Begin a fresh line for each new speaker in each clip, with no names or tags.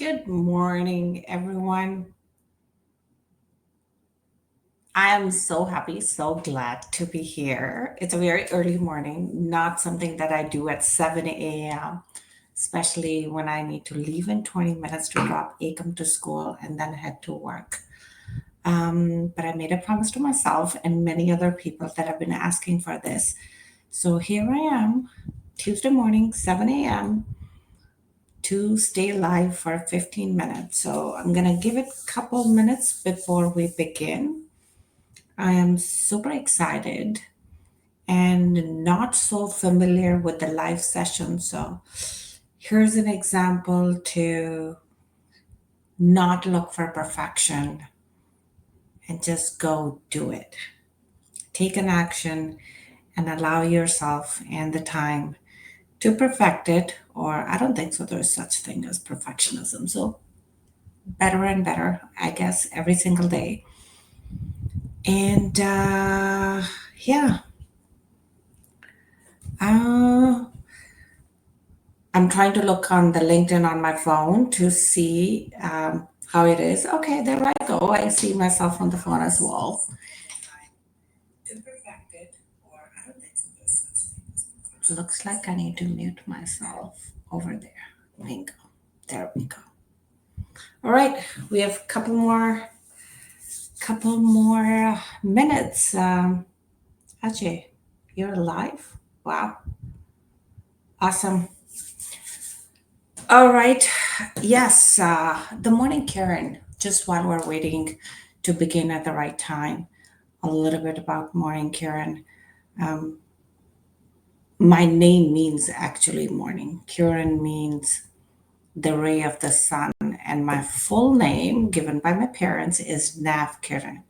Good morning, everyone. I am so happy, so glad to be here. It's a very early morning, not something that I do at 7 a.m., especially when I need to leave in 20 minutes to drop Akam to school and then head to work. But I made a promise to myself and many other people that have been asking for this. So here I am, Tuesday morning, 7 a.m., to stay live for 15 minutes. So I'm going to give it a couple minutes before we begin. I am super excited and not so familiar with the live session. So here's an example to not look for perfection and just go do it. Take an action and allow yourself and the time to perfect it. Or I don't think so. There's such thing as perfectionism. So better and better, I guess, every single day. And yeah, uh, I'm trying to look on the LinkedIn on my phone to see how it is. Okay, there I go. I see myself on the phone as well. Imperfected, or I don't think so there's such thing as perfection. Looks like I need to mute myself over there. Bingo. There we go. All right, we have a couple more minutes. Ajay, you're alive? Wow, awesome. All right. Yes, the morning, Karen. Just while we're waiting to begin at the right time, a little bit about morning, Karen. Um, my name means actually morning. Karen means the ray of the sun, and my full name, given by my parents, is Nav Kiran,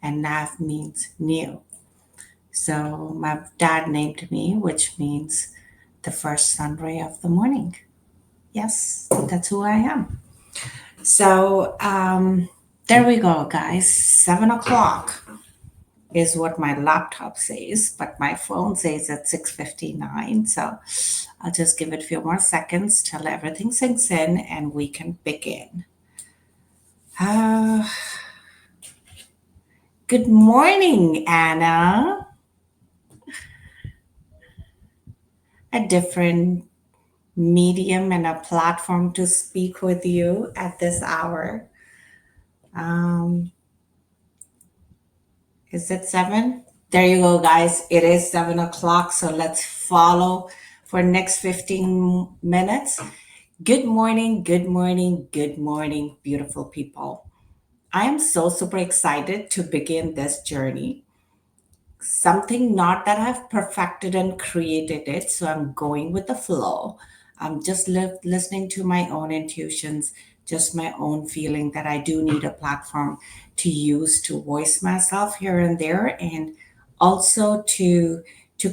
and Nav means new. So my dad named me, which means the first sun ray of the morning. Yes, that's who I am. So there we go, guys. 7 o'clock is what my laptop says, but my phone says at 6:59. So I'll just give it a few more seconds till everything sinks in and we can begin. Uh, Good morning, Anna. A different medium and a platform to speak with you at this hour. Um, Is it 7? There you go, guys. It is 7 o'clock. So let's follow for next 15 minutes. Good morning, good morning, good morning, beautiful people. I am so super excited to begin this journey. Something not that I've perfected and created it, so I'm going with the flow. I'm just listening to my own intuitions, just my own feeling that I do need a platform to use to voice myself here and there, and also to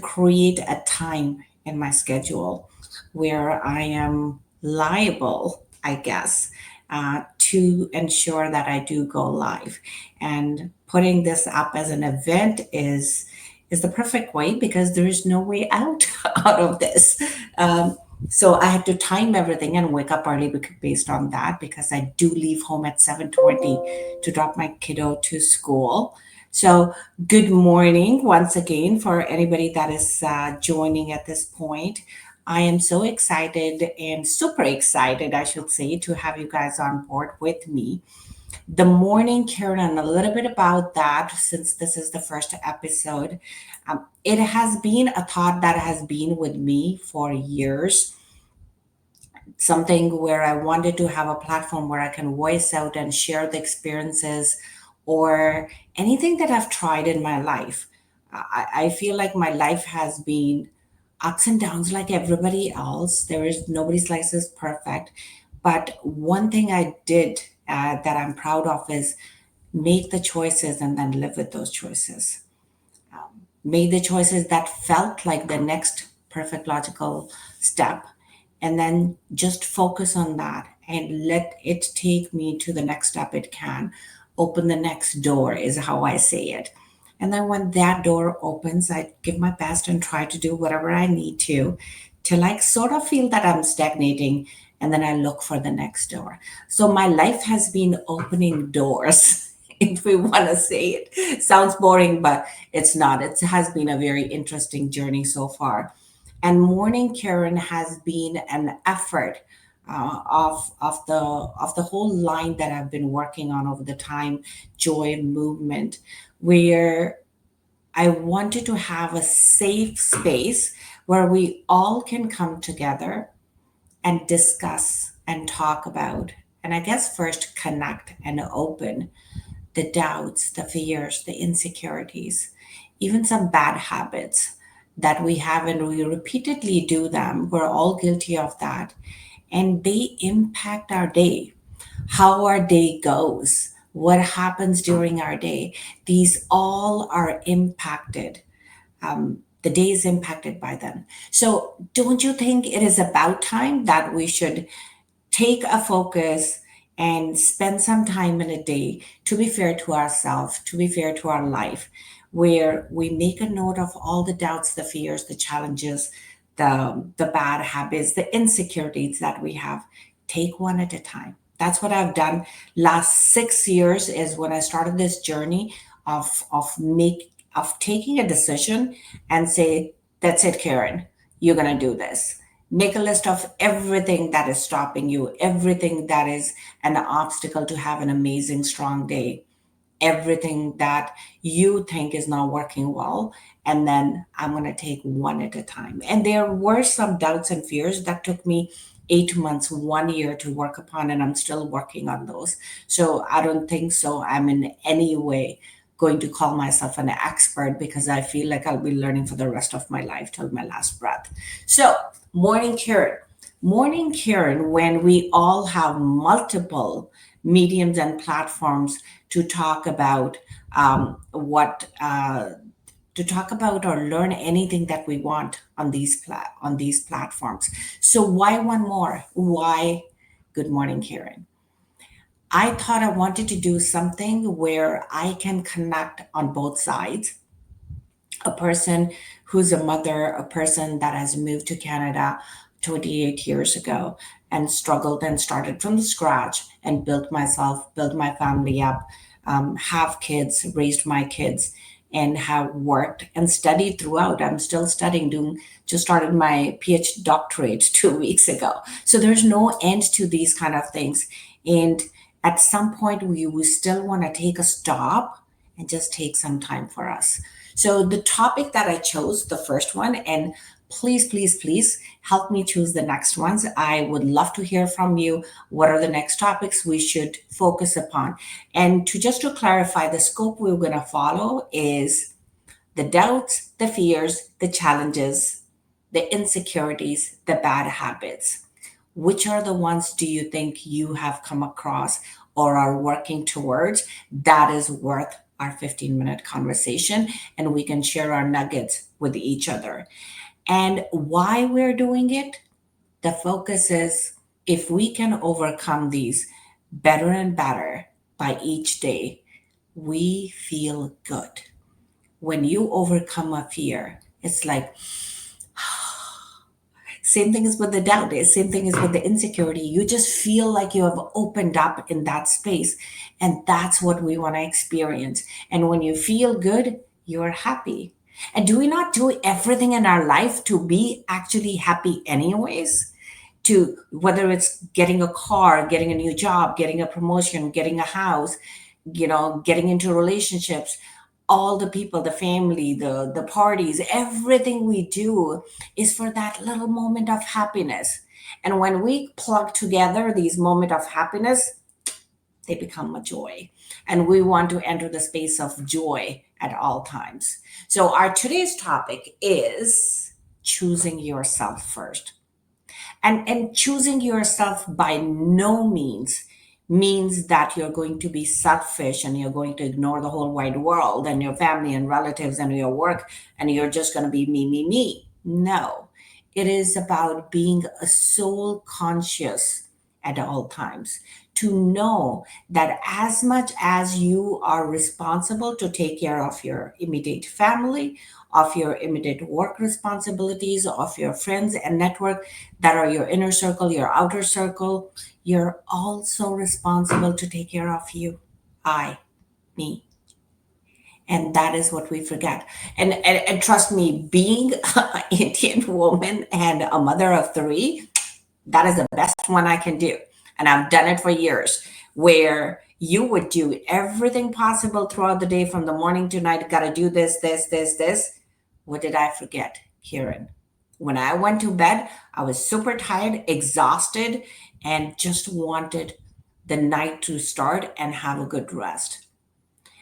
create a time in my schedule where I am liable, I guess, to ensure that I do go live. And putting this up as an event is the perfect way because there is no way out out of this. So I had to time everything and wake up early based on that because I do leave home at 7:20 to drop my kiddo to school. So good morning once again for anybody that is joining at this point. I am so excited and super excited, I should say, to have you guys on board with me. The morning, Karen, a little bit about that since this is the first episode. It has been a thought that has been with me for years, something where I wanted to have a platform where I can voice out and share the experiences or anything that I've tried in my life. I feel like my life has been ups and downs like everybody else. There is nobody's life is perfect. But one thing I did that I'm proud of is make the choices and then live with those choices. Made the choices that felt like the next perfect logical step, and then just focus on that and let it take me to the next step it can. Open the next door, is how I say it. And then when that door opens, I give my best and try to do whatever I need to like sort of feel that I'm stagnating and then I look for the next door. So my life has been opening doors. If we want to say it, sounds boring, but it's not. It has been a very interesting journey so far. And Morning Karen has been an effort of the whole line that I've been working on over the time, joy movement, where I wanted to have a safe space where we all can come together and discuss and talk about, and I guess first connect and open the doubts, the fears, the insecurities, even some bad habits that we have, and we repeatedly do them. We're all guilty of that. And they impact our day, how our day goes, what happens during our day. These all are impacted. The day is impacted by them. So, don't you think it is about time that we should take a focus and spend some time in a day to be fair to ourselves, to be fair to our life, where we make a note of all the doubts, the fears, the challenges, the bad habits, the insecurities that we have. Take one at a time. That's what I've done. Last 6 years is when I started this journey of taking a decision and say, that's it, Karen, you're gonna do this. Make a list of everything that is stopping you, everything that is an obstacle to have an amazing, strong day, everything that you think is not working well. And then I'm going to take one at a time. And there were some doubts and fears that took me 8 months, 1 year to work upon, and I'm still working on those. So I don't think so. I'm in any way going to call myself an expert because I feel like I'll be learning for the rest of my life till my last breath. So, Morning Karen. Morning Karen, when we all have multiple mediums and platforms to talk about what to talk about or learn anything that we want on on these platforms. So why one more? Why Good Morning Karen? I thought I wanted to do something where I can connect on both sides, a person who's a mother, a person that has moved to Canada 28 years ago and struggled and started from the scratch and built myself, built my family up, have kids, raised my kids, and have worked and studied throughout. I'm still studying, doing just started my PhD doctorate 2 weeks ago. So there's no end to these kind of things. And at some point we still want to take a stop and just take some time for us. So the topic that I chose, the first one, and please, please, please help me choose the next ones. I would love to hear from you. What are the next topics we should focus upon? And to just to clarify, the scope we're going to follow is the doubts, the fears, the challenges, the insecurities, the bad habits. Which are the ones do you think you have come across or are working towards that is worth our 15-minute conversation, and we can share our nuggets with each other? And why we're doing it, the focus is if we can overcome these better and better by each day, we feel good. When you overcome a fear, it's like, same thing is with the doubt. Same thing is with the insecurity. You just feel like you have opened up in that space. And that's what we want to experience. And when you feel good, you're happy. And do we not do everything in our life to be actually happy anyways? To whether it's getting a car, getting a new job, getting a promotion, getting a house, getting into relationships, all the people, the family, the parties, everything we do is for that little moment of happiness. And when we plug together these moment of happiness, they become a joy. And we want to enter the space of joy at all times. So our today's topic is choosing yourself first. And choosing yourself by no means that you're going to be selfish and you're going to ignore the whole wide world and your family and relatives and your work and you're just going to be me, me, me. No, it is about being a soul conscious at all times to know that as much as you are responsible to take care of your immediate family, of your immediate work responsibilities, of your friends and network that are your inner circle, your outer circle, you're also responsible to take care of you. I, me. And that is what we forget. And trust me, being an Indian woman and a mother of three, that is the best one I can do. And I've done it for years, where you would do everything possible throughout the day from the morning to night. Got to do this, this. What did I forget, Kiran? When I went to bed, I was super tired, exhausted, and just wanted the night to start and have a good rest.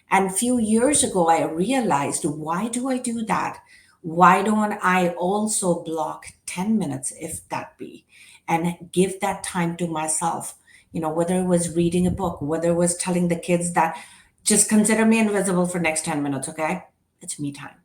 And few years ago, I realized, why do I do that? Why don't I also block 10 minutes, if that be, and give that time to myself? Whether it was reading a book, whether it was telling the kids that just consider me invisible for next 10 minutes, okay? It's me time.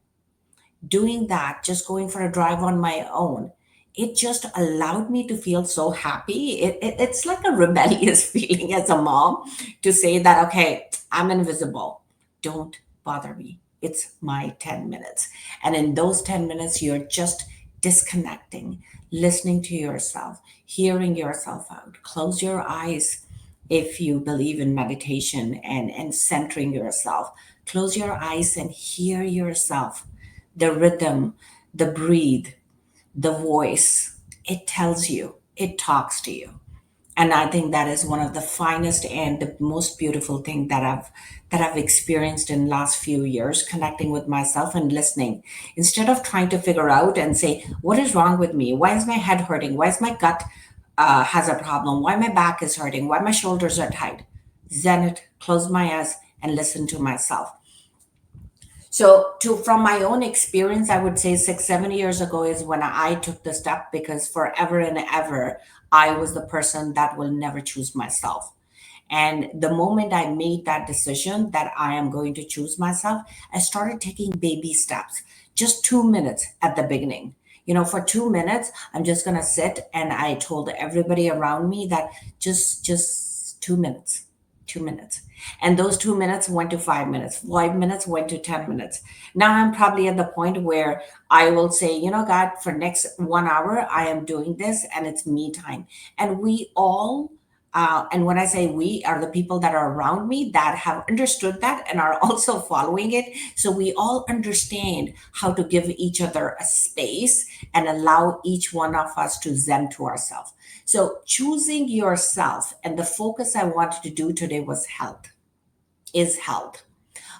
Doing that, just going for a drive on my own, it just allowed me to feel so happy. It's like a rebellious feeling as a mom to say that, okay, I'm invisible. Don't bother me. It's my 10 minutes. And in those 10 minutes, you're just disconnecting, listening to yourself, hearing yourself out. Close your eyes if you believe in meditation and centering yourself. Close your eyes and hear yourself, the rhythm, the breathe, the voice. It tells you, it talks to you. And I think that is one of the finest and the most beautiful thing that I've experienced in last few years, connecting with myself and listening. Instead of trying to figure out and say, what is wrong with me? Why is my head hurting? Why is my gut has a problem? Why my back is hurting? Why my shoulders are tight? Zen it, close my eyes, and listen to myself. So, to from my own experience, I would say 6, 7 years ago is when I took the step, because forever and ever I was the person that will never choose myself. And the moment I made that decision that I am going to choose myself, I started taking baby steps, just 2 minutes at the beginning. For 2 minutes, I'm just gonna sit, and I told everybody around me that just 2 minutes, 2 minutes. And those 2 minutes went to 5 minutes, 5 minutes went to 10 minutes. Now I'm probably at the point where I will say, God, for next 1 hour, I am doing this, and it's me time. And we all, and when I say we, are the people that are around me that have understood that and are also following it. So we all understand how to give each other a space and allow each one of us to zen to ourselves. So choosing yourself, and the focus I wanted to do today was health, is health.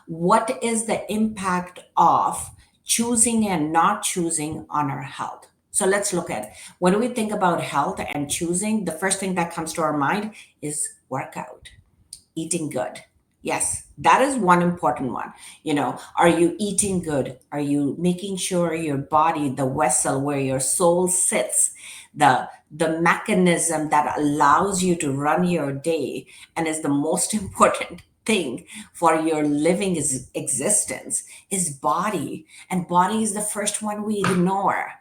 What is the impact of choosing and not choosing on our health? So let's look at, when we think about health and choosing, the first thing that comes to our mind is workout, eating good. Yes, that is one important one. Are you eating good? Are you making sure your body, the vessel where your soul sits, the mechanism that allows you to run your day and is the most important thing for your living existence, is body. And body is the first one we ignore.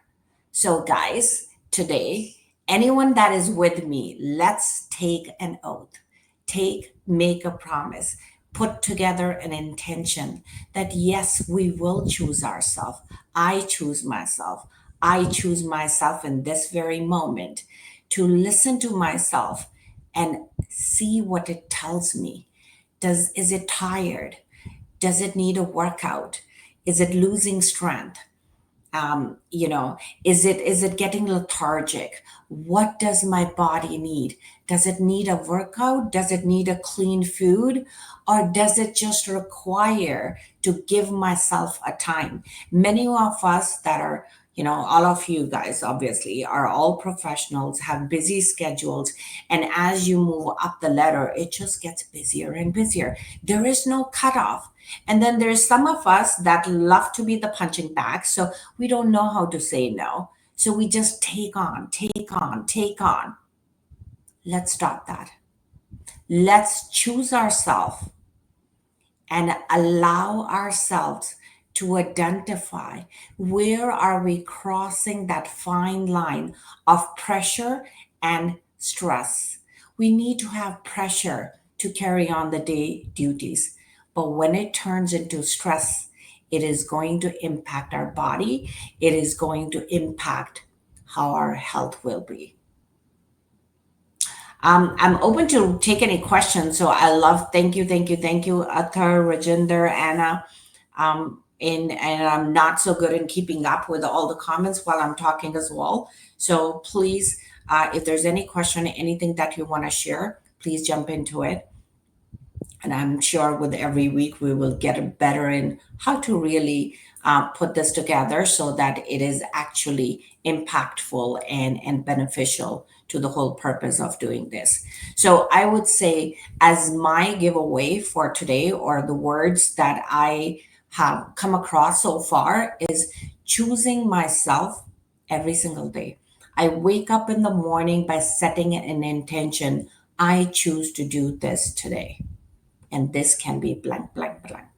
So, guys, today, anyone that is with me, let's take an oath. Make a promise, put together an intention that yes, we will choose ourselves. I choose myself. I choose myself in this very moment to listen to myself and see what it tells me. Is it tired? Does it need a workout? Is it losing strength? um, you know is it getting lethargic? What does my body need? Does it need a workout? Does it need a clean food? Or does it just require to give myself a time? Many of us that are, all of you guys obviously are all professionals, have busy schedules, and as you move up the ladder, it just gets busier and busier. There is no cutoff. And then there's some of us that love to be the punching bag. So we don't know how to say no. So we just take on, take on, take on. Let's stop that. Let's choose ourselves and allow ourselves to identify where are we crossing that fine line of pressure and stress. We need to have pressure to carry on the day duties. But when it turns into stress, it is going to impact our body. It is going to impact how our health will be. I'm open to take any questions. So I love, thank you, Athar, Rajinder, Anna. And I'm not so good in keeping up with all the comments while I'm talking as well. So please, if there's any question, anything that you want to share, please jump into it. And I'm sure with every week we will get better in how to really put this together so that it is actually impactful and beneficial to the whole purpose of doing this. So I would say, as my giveaway for today, or the words that I have come across so far, is choosing myself every single day. I wake up in the morning by setting an intention. I choose to do this today, and this can be blank, blank, blank.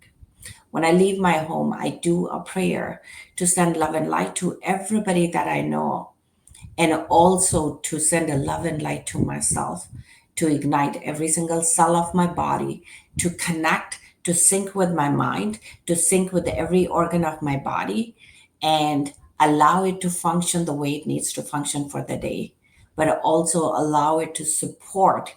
When I leave my home, I do a prayer to send love and light to everybody that I know, and also to send a love and light to myself, to ignite every single cell of my body, to connect, to sync with my mind, to sync with every organ of my body, and allow it to function the way it needs to function for the day, but also allow it to support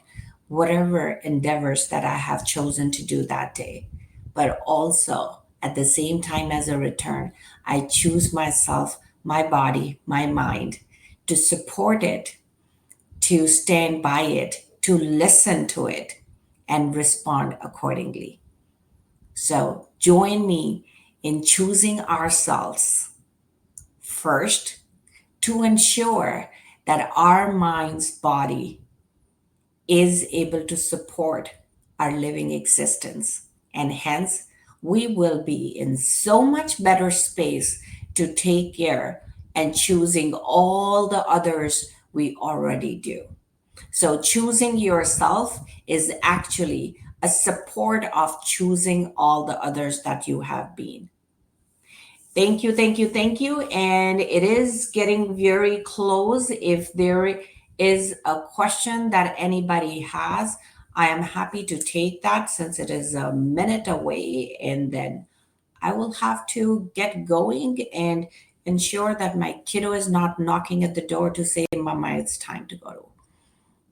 whatever endeavors that I have chosen to do that day. But also, at the same time, as a return, I choose myself, my body, my mind, to support it, to stand by it, to listen to it, and respond accordingly. So join me in choosing ourselves first, to ensure that our mind's body is able to support our living existence. And hence, we will be in so much better space to take care and choosing all the others we already do. So, choosing yourself is actually a support of choosing all the others that you have been. Thank you, thank you, thank you. And it is getting very close. If there is a question that anybody has, I am happy to take that since it is a minute away. And then I will have to get going and ensure that my kiddo is not knocking at the door to say, Mama, it's time to go to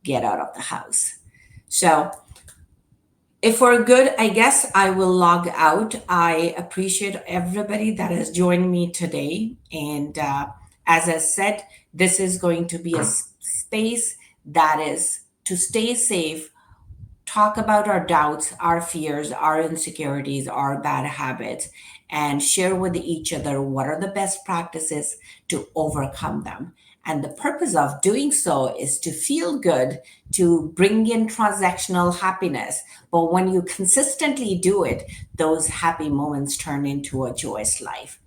get out of the house. So if we're good, I guess I will log out. I appreciate everybody that has joined me today. And as I said, this is going to be a space that is to stay safe, talk about our doubts, our fears, our insecurities, our bad habits, and share with each other what are the best practices to overcome them. And the purpose of doing so is to feel good, to bring in transactional happiness. But when you consistently do it, those happy moments turn into a joyous life.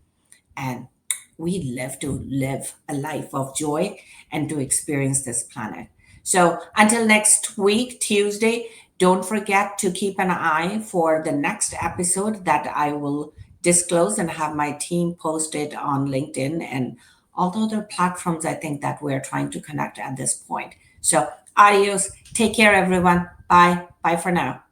And we live to live a life of joy and to experience this planet. So until next week, Tuesday, don't forget to keep an eye for the next episode that I will disclose and have my team post it on LinkedIn and all the other platforms I think that we're trying to connect at this point. So adios. Take care, everyone. Bye. Bye for now.